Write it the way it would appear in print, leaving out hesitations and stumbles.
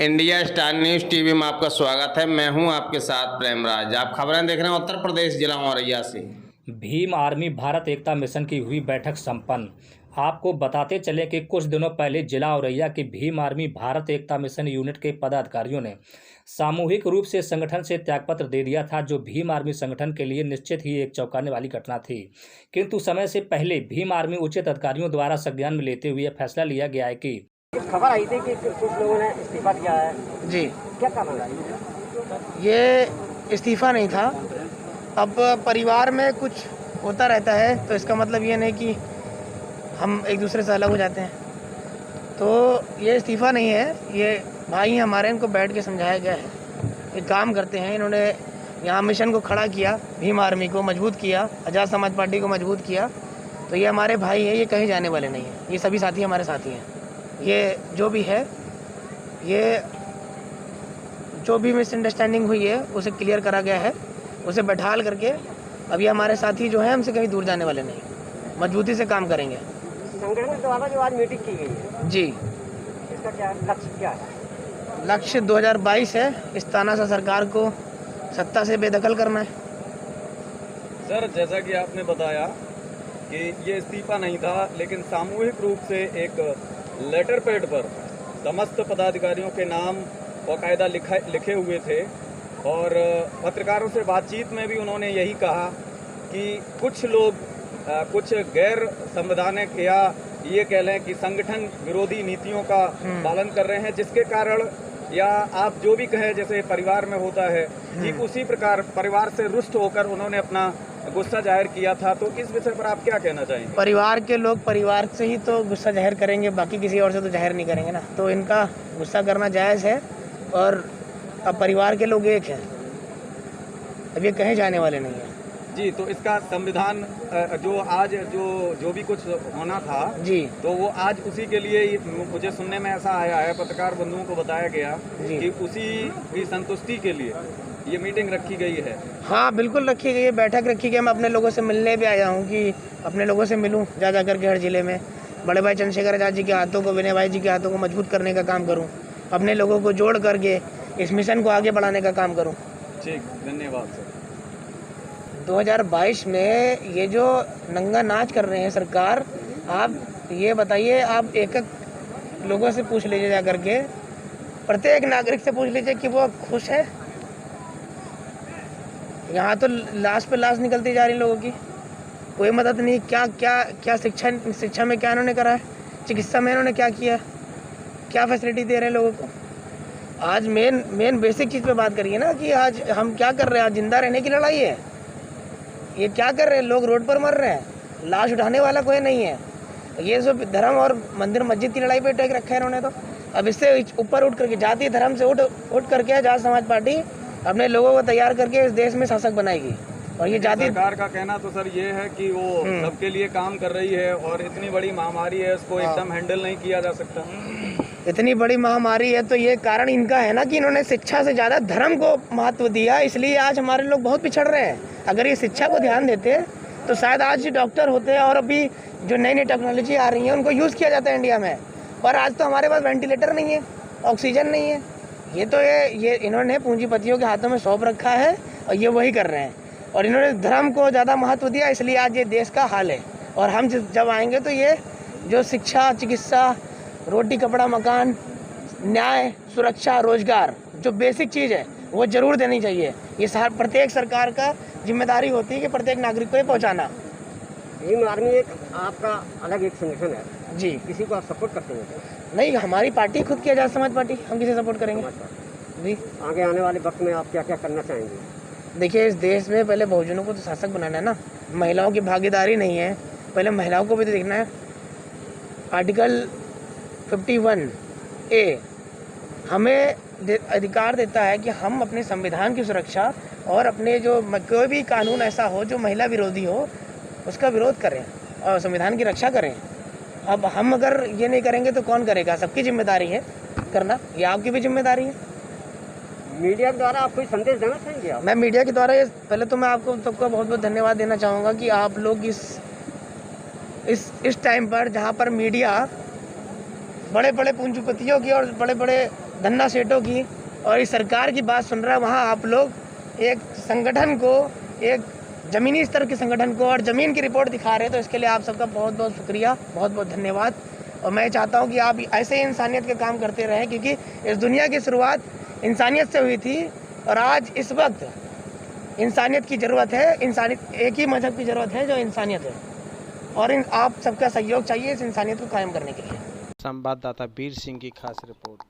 India star news TV में आपका स्वागत है। मैं हूं आपके साथ प्रेमराज। आप खबरें देख रहे हैं उत्तर प्रदेश जिला औरैया से। भीम आर्मी भारत एकता मिशन की हुई बैठक संपन्न। आपको बताते चले कि कुछ दिनों पहले जिला औरैया के भीम आर्मी भारत एकता मिशन यूनिट के पदाधिकारियों ने सामूहिक रूप से संगठन से त्यागपत्र दे दिया था, जो भीम आर्मी संगठन के लिए निश्चित ही एक चौंकाने वाली घटना थी। किंतु समय से पहले भीम आर्मी उचित अधिकारियों द्वारा संज्ञान में लेते हुए फैसला लिया गया है कि खबर आई थी कि कुछ लोगों ने इस्तीफा दिया है। जी, क्या कारण है? ये इस्तीफा नहीं था। अब परिवार में कुछ होता रहता है तो इसका मतलब ये नहीं कि हम एक दूसरे से अलग हो जाते हैं। तो ये इस्तीफा नहीं है, ये भाई हमारे, इनको बैठ के समझाया गया है। ये काम करते हैं, इन्होंने यहाँ मिशन को खड़ा किया, भीम आर्मी को मजबूत किया, आज़ाद समाज पार्टी को मजबूत किया। तो ये हमारे भाई हैं, ये कहीं जाने वाले नहीं हैं। ये सभी साथी हमारे साथी हैं। ये जो भी है, ये जो भी मिसअंडरस्टैंडिंग हुई है उसे क्लियर करा गया है, उसे बैठाल करके अब ये हमारे साथी जो हैं हमसे कहीं दूर जाने वाले नहीं, मजबूती से काम करेंगे। संगठन के द्वारा जो आज मीटिंग की गई है, जी, इसका क्या लक्ष्य क्या है? लक्ष्य 2022 है, इस तानाशाह सरकार को सत्ता से बेदखल करना है। सर, जैसा कि आपने बताया कि ये इस्तीफा नहीं था, लेकिन सामूहिक रूप से एक लेटर पैड पर समस्त पदाधिकारियों के नाम बाकायदा लिखे हुए थे और पत्रकारों से बातचीत में भी उन्होंने यही कहा कि कुछ लोग कुछ गैर संवैधानिक या ये कह लें कि संगठन विरोधी नीतियों का पालन कर रहे हैं, जिसके कारण या आप जो भी कहें जैसे परिवार में होता है ठीक उसी प्रकार परिवार से रुष्ट होकर उन्होंने अपना गुस्सा जाहिर किया था। तो इस विषय पर आप क्या कहना चाहेंगे? परिवार के लोग परिवार से ही तो गुस्सा जाहिर करेंगे, बाकी किसी और से तो जाहिर नहीं करेंगे ना। तो इनका गुस्सा करना जायज़ है और अब परिवार के लोग एक हैं, अब ये कहीं जाने वाले नहीं हैं। जी, तो इसका संविधान जो आज जो भी कुछ होना था जी, तो वो आज उसी के लिए ही मुझे सुनने में ऐसा आया है, पत्रकार बंधुओं को बताया गया कि उसी की संतुष्टि के लिए ये मीटिंग रखी गई है। हाँ बिल्कुल रखी गई है, बैठक रखी गई। मैं अपने लोगों से मिलने भी आया हूँ कि अपने लोगों से मिलूँ जा करके हर जिले में। बड़े भाई चंद्रशेखर आजाद जी के हाथों को, विनय भाई जी के हाथों को मजबूत करने का काम करूँ, अपने लोगों को जोड़ करके इस मिशन को आगे बढ़ाने का काम करूँ। ठीक, धन्यवाद सर। 2022 में ये जो नंगा नाच कर रहे हैं सरकार, आप ये बताइए, आप एक एक लोगों से पूछ लीजिए जा करके, प्रत्येक नागरिक से पूछ लीजिए कि वो खुश है। यहाँ तो लाश पे लाश निकलती जा रही लोगों की, कोई मदद नहीं। क्या क्या क्या शिक्षा में क्या इन्होंने करा है, चिकित्सा में इन्होंने क्या किया है, क्या फैसिलिटी दे रहे हैं लोगों को। आज मेन बेसिक चीज़ पे बात करिए ना कि आज हम क्या कर रहे हैं। आज जिंदा रहने की लड़ाई है। ये क्या कर रहे हैं, लोग रोड पर मर रहे हैं, लाश उठाने वाला कोई नहीं है। ये सब धर्म और मंदिर मस्जिद की लड़ाई पे टेक रखा है इन्होंने। तो अब इससे ऊपर उठ करके, जातीय धर्म से उठ करके आजाद समाज पार्टी अपने लोगों को तैयार करके इस देश में शासक बनाएगी। और ये जाति सरकार का कहना तो सर ये है कि वो सबके लिए काम कर रही है और इतनी बड़ी महामारी है, इसको एकदम हैंडल नहीं किया जा सकता। इतनी बड़ी महामारी है तो ये कारण इनका है ना कि इन्होंने शिक्षा से ज़्यादा धर्म को महत्व दिया, इसलिए आज हमारे लोग बहुत पिछड़ रहे हैं। अगर ये शिक्षा को ध्यान देते तो शायद आज डॉक्टर होते हैं और अभी जो नई नई टेक्नोलॉजी आ रही है उनको यूज़ किया जाता है इंडिया में। पर आज तो हमारे पास वेंटिलेटर नहीं है, ऑक्सीजन नहीं है। ये तो ये इन्होंने पूंजीपतियों के हाथों में सौंप रखा है और ये वही कर रहे हैं। और इन्होंने धर्म को ज़्यादा महत्व दिया, इसलिए आज ये देश का हाल है। और हम जब आएंगे तो ये जो शिक्षा, चिकित्सा, रोटी कपड़ा मकान, न्याय, सुरक्षा, रोजगार, जो बेसिक चीज़ है वो ज़रूर देनी चाहिए। ये प्रत्येक सरकार का जिम्मेदारी होती है कि प्रत्येक नागरिक को ये पहुँचाना। भीम आर्मी एक आपका अलग एक संगठन है जी, किसी को आप सपोर्ट करते हैं? नहीं, हमारी पार्टी खुद की आज़ाद समाज पार्टी, हम किसे सपोर्ट करेंगे जी। आगे आने वाले वक्त में आप क्या क्या करना चाहेंगे? देखिए, इस देश में पहले बहुजनों को तो शासक बनाना है ना, महिलाओं की भागीदारी नहीं है, पहले महिलाओं को भी तो देखना है। आर्टिकल 51A हमें अधिकार देता है कि हम अपने संविधान की सुरक्षा और अपने जो कोई भी कानून ऐसा हो जो महिला विरोधी हो उसका विरोध करें और संविधान की रक्षा करें। अब हम अगर ये नहीं करेंगे तो कौन करेगा? सबकी जिम्मेदारी है करना, ये आपकी भी जिम्मेदारी है। मीडिया के द्वारा आप कोई संदेश देना चाहेंगे? आप मैं मीडिया के द्वारा पहले तो मैं आपको सबका बहुत बहुत धन्यवाद देना चाहूँगा कि आप लोग इस टाइम पर, जहाँ पर मीडिया बड़े बड़े पूंजीपतियों की और बड़े बड़े धन्ना सेठों की और इस सरकार की बात सुन रहा है, वहाँ आप लोग एक संगठन को, एक ज़मीनी स्तर के संगठन को और ज़मीन की रिपोर्ट दिखा रहे हैं। तो इसके लिए आप सबका बहुत बहुत शुक्रिया, बहुत बहुत धन्यवाद। और मैं चाहता हूँ कि आप ऐसे ही इंसानियत के काम करते रहें, क्योंकि इस दुनिया की शुरुआत इंसानियत से हुई थी और आज इस वक्त इंसानियत की ज़रूरत है। इंसानियत, एक ही मज़हब की ज़रूरत है जो इंसानियत है, और आप सबका सहयोग चाहिए इस इंसानियत को कायम करने के लिए। संवाददाता वीर सिंह की खास रिपोर्ट।